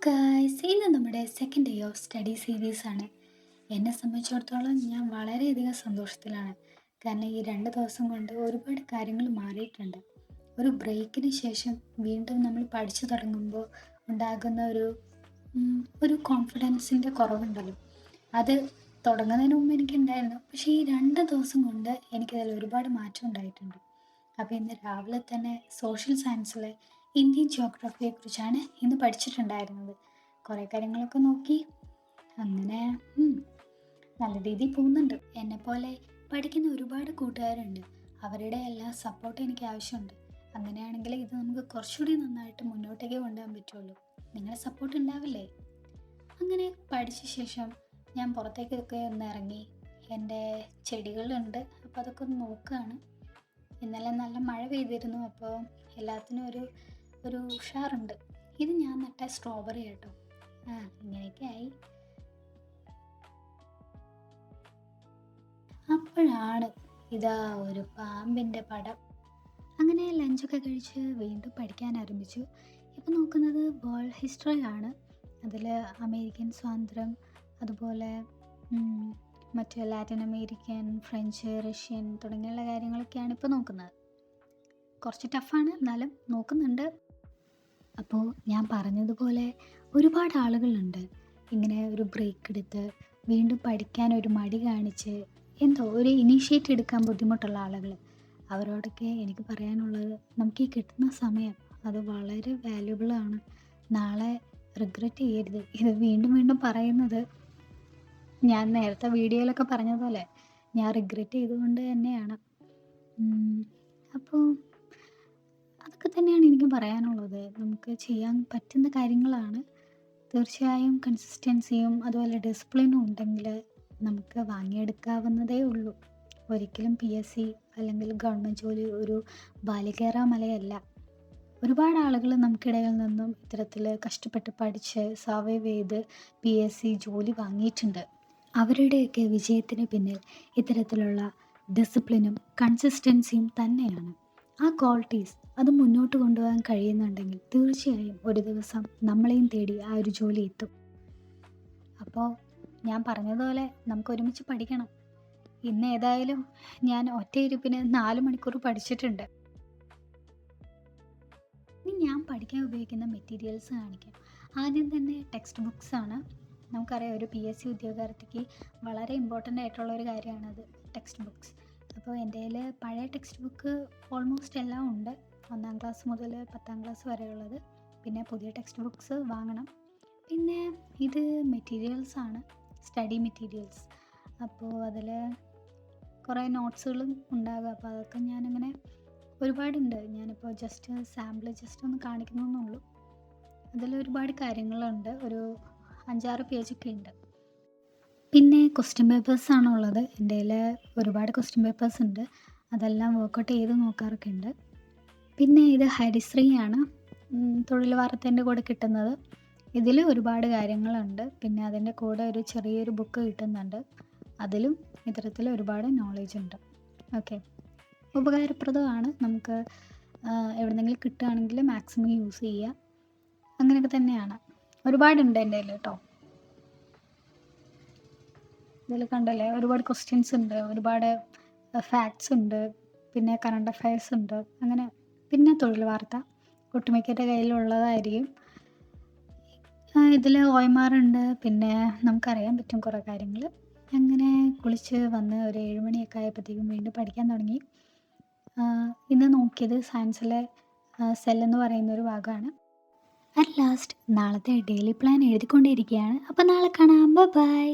Guys, ഇന്ന് നമ്മുടെ second day of study series ആണ്. എന്നെ സംബന്ധിച്ചിടത്തോളം ഞാൻ വളരെയധികം സന്തോഷത്തിലാണ്. കാരണം ഈ 2 ദിവസം കൊണ്ട് ഒരുപാട് കാര്യങ്ങൾ മാറിയിട്ടുണ്ട്. ഒരു ബ്രേക്കിന് ശേഷം വീണ്ടും നമ്മൾ പഠിച്ചു തുടങ്ങുമ്പോൾ ഉണ്ടാകുന്ന ഒരു കോൺഫിഡൻസിൻ്റെ കുറവുണ്ടല്ലോ, അത് തുടങ്ങുന്നതിന് മുമ്പ് എനിക്കുണ്ടായിരുന്നു. പക്ഷേ ഈ 2 ദിവസം കൊണ്ട് എനിക്കതിൽ ഒരുപാട് മാറ്റം ഉണ്ടായിട്ടുണ്ട്. അപ്പോൾ ഇന്ന് രാവിലെ തന്നെ സോഷ്യൽ സയൻസിലെ ഇന്ത്യൻ ജിയോഗ്രഫിയെക്കുറിച്ചാണ് ഇന്ന് പഠിച്ചിട്ടുണ്ടായിരുന്നത്. കുറേ കാര്യങ്ങളൊക്കെ നോക്കി അങ്ങനെ നല്ല രീതിയിൽ പോകുന്നുണ്ട്. എന്നെപ്പോലെ പഠിക്കുന്ന ഒരുപാട് കൂട്ടുകാരുണ്ട്. അവരുടെ എല്ലാ സപ്പോർട്ടും എനിക്ക് ആവശ്യമുണ്ട്. അങ്ങനെയാണെങ്കിൽ ഇത് നമുക്ക് കുറച്ചുകൂടി നന്നായിട്ട് മുന്നോട്ടേക്ക് കൊണ്ടുപോകാൻ പറ്റുള്ളൂ. നിങ്ങളുടെ സപ്പോർട്ട് ഉണ്ടാവില്ലേ? അങ്ങനെ പഠിച്ച ശേഷം ഞാൻ പുറത്തേക്കൊക്കെ ഒന്ന് ഇറങ്ങി. എൻ്റെ ചെടികളുണ്ട്, അപ്പോൾ അതൊക്കെ ഒന്ന് നോക്കുകയാണ്. ഇന്നലെ നല്ല മഴ പെയ്തിരുന്നു, അപ്പോൾ എല്ലാത്തിനും ഒരു ഉഷാറുണ്ട്. ഇത് ഞാൻ നട്ട സ്ട്രോബെറി കേട്ടോ. ഇങ്ങനെയൊക്കെ ആയി. അപ്പോഴാണ് ഇതാ ഒരു പാമ്പിൻ്റെ പടം. അങ്ങനെ ലഞ്ചൊക്കെ കഴിച്ച് വീണ്ടും പഠിക്കാൻ ആരംഭിച്ചു. ഇപ്പം നോക്കുന്നത് വേൾഡ് ഹിസ്റ്ററി ആണ്. അതിൽ അമേരിക്കൻ സ്വാതന്ത്ര്യം, അതുപോലെ മറ്റ് ലാറ്റിൻ അമേരിക്കൻ, ഫ്രഞ്ച്, റഷ്യൻ തുടങ്ങിയുള്ള കാര്യങ്ങളൊക്കെയാണ് ഇപ്പോൾ നോക്കുന്നത്. കുറച്ച് ടഫാണ്, എന്നാലും നോക്കുന്നുണ്ട്. അപ്പോൾ ഞാൻ പറഞ്ഞതുപോലെ ഒരുപാട് ആളുകളുണ്ട് ഇങ്ങനെ ഒരു ബ്രേക്ക് എടുത്ത് വീണ്ടും പഠിക്കാൻ ഒരു മടി കാണിച്ച് എന്തോ ഒരു ഇനീഷ്യേറ്റ് എടുക്കാൻ ബുദ്ധിമുട്ടുള്ള ആളുകൾ. അവരോടൊക്കെ എനിക്ക് പറയാനുള്ളത്, നമുക്ക് ഈ കിട്ടുന്ന സമയം അത് വളരെ വാല്യുബിളാണ്. നാളെ റിഗ്രറ്റ് ചെയ്യരുത്. ഇത് വീണ്ടും വീണ്ടും പറയുന്നത് ഞാൻ നേരത്തെ വീഡിയോയിലൊക്കെ പറഞ്ഞതുപോലെ ഞാൻ റിഗ്രറ്റ് ചെയ്തുകൊണ്ട് തന്നെയാണ്. അപ്പോൾ അതൊക്കെ തന്നെയാണ് എനിക്ക് പറയാനുള്ളത്. നമുക്ക് ചെയ്യാൻ പറ്റുന്ന കാര്യങ്ങളാണ്. തീർച്ചയായും കൺസിസ്റ്റൻസിയും അതുപോലെ ഡിസിപ്ലിനും ഉണ്ടെങ്കിൽ നമുക്ക് വാങ്ങിയെടുക്കാവുന്നതേ ഉള്ളൂ. ഒരിക്കലും PSC അല്ലെങ്കിൽ ഗവൺമെൻറ് ജോലി ഒരു ബാലികേറാ മലയല്ല. ഒരുപാട് ആളുകൾ നമുക്കിടയിൽ നിന്നും ഇത്തരത്തിൽ കഷ്ടപ്പെട്ട് പഠിച്ച് സർവൈവ് ചെയ്ത് PSC ജോലി വാങ്ങിയിട്ടുണ്ട്. അവരുടെയൊക്കെ വിജയത്തിന് പിന്നിൽ ഇത്തരത്തിലുള്ള ഡിസിപ്ലിനും കൺസിസ്റ്റൻസിയും തന്നെയാണ്. ആ ക്വാളിറ്റീസ് അത് മുന്നോട്ട് കൊണ്ടുപോകാൻ കഴിയുന്നുണ്ടെങ്കിൽ തീർച്ചയായും ഒരു ദിവസം നമ്മളെയും തേടി ആ ഒരു ജോലി എത്തും. അപ്പോൾ ഞാൻ പറഞ്ഞതുപോലെ നമുക്ക് ഒരുമിച്ച് പഠിക്കണം. ഇന്ന് ഏതായാലും ഞാൻ ഒറ്റയിരുപ്പിന് 4 മണിക്കൂർ പഠിച്ചിട്ടുണ്ട്. ഇനി ഞാൻ പഠിക്കാൻ ഉപയോഗിക്കുന്ന മെറ്റീരിയൽസ് കാണിക്കാം. ആദ്യം തന്നെ ടെക്സ്റ്റ് ബുക്സ് ആണ്. നമുക്കറിയാം, ഒരു PSC ഉദ്യോഗാർത്ഥിക്ക് വളരെ ഇമ്പോർട്ടൻ്റ് ആയിട്ടുള്ള ഒരു കാര്യമാണത്, ടെക്സ്റ്റ് ബുക്സ്. അപ്പോൾ എൻ്റെ കയ്യിൽ പഴയ ടെക്സ്റ്റ് ബുക്ക് ഓൾമോസ്റ്റ് എല്ലാം ഉണ്ട്, 1ാം ക്ലാസ് മുതൽ 10ാം ക്ലാസ് വരെയുള്ളത്. പിന്നെ പുതിയ ടെക്സ്റ്റ് ബുക്സ് വാങ്ങണം. പിന്നെ ഇത് മെറ്റീരിയൽസ് ആണ്, സ്റ്റഡി മെറ്റീരിയൽസ്. അപ്പോൾ അതിൽ കുറേ നോട്ട്സുകളും ഉണ്ടാകും. അപ്പോൾ അതൊക്കെ ഞാനങ്ങനെ ഒരുപാടുണ്ട്. ഞാനിപ്പോൾ സാമ്പിൾ ജസ്റ്റ് ഒന്ന് കാണിക്കുന്നതെന്നുള്ളൂ. അതിൽ ഒരുപാട് കാര്യങ്ങളുണ്ട്, ഒരു 5-6 പേജൊക്കെ ഉണ്ട്. പിന്നെ ക്വസ്റ്റ്യൻ പേപ്പേഴ്സാണ് ഉള്ളത്. എൻ്റെ കയ്യിൽ ഒരുപാട് ക്വസ്റ്റ്യൻ പേപ്പേഴ്സ് ഉണ്ട്, അതെല്ലാം വർക്കൗട്ട് ചെയ്ത് നോക്കാറൊക്കെ ഉണ്ട്. പിന്നെ ഇത് ഹരിശ്രീ ആണ്, തൊഴിൽ വാർത്തേൻ്റെ കൂടെ കിട്ടുന്നത്. ഇതിൽ ഒരുപാട് കാര്യങ്ങളുണ്ട്. പിന്നെ അതിൻ്റെ കൂടെ ഒരു ചെറിയൊരു ബുക്ക് കിട്ടുന്നുണ്ട്, അതിലും ഇത്തരത്തിൽ ഒരുപാട് നോളേജ് ഉണ്ട്. ഓക്കെ, ഉപകാരപ്രദമാണ്. നമുക്ക് എവിടെന്നെങ്കിലും കിട്ടുകയാണെങ്കിൽ മാക്സിമം യൂസ് ചെയ്യുക. അങ്ങനെയൊക്കെ തന്നെയാണ്. ഒരുപാടുണ്ട് എൻ്റെ കയ്യിൽ കേട്ടോ. ഇതിൽ കണ്ടല്ലേ, ഒരുപാട് ക്വസ്റ്റ്യൻസ് ഉണ്ട്, ഒരുപാട് ഫാക്ട്സ് ഉണ്ട്, പിന്നെ കറണ്ട് അഫയേഴ്സ് ഉണ്ട്, അങ്ങനെ. പിന്നെ തൊഴിൽ വാർത്ത ഒട്ടുമിക്കൻ്റെ കയ്യിലുള്ളതായിരിക്കും. ഇതിൽ OMR ഉണ്ട്. പിന്നെ നമുക്കറിയാൻ പറ്റും കുറേ കാര്യങ്ങൾ. അങ്ങനെ കുളിച്ച് വന്ന് ഒരു 7 മണിയൊക്കെ ആയപ്പോഴത്തേക്കും വീണ്ടും പഠിക്കാൻ തുടങ്ങി. ഇന്ന് നോക്കിയത് സയൻസിലെ സെൽ എന്ന് പറയുന്നൊരു ഭാഗമാണ്. അറ്റ് ലാസ്റ്റ് നാളത്തെ ഡെയിലി പ്ലാൻ എഴുതിക്കൊണ്ടിരിക്കുകയാണ്. അപ്പോൾ നാളെ കാണാം. ബൈ.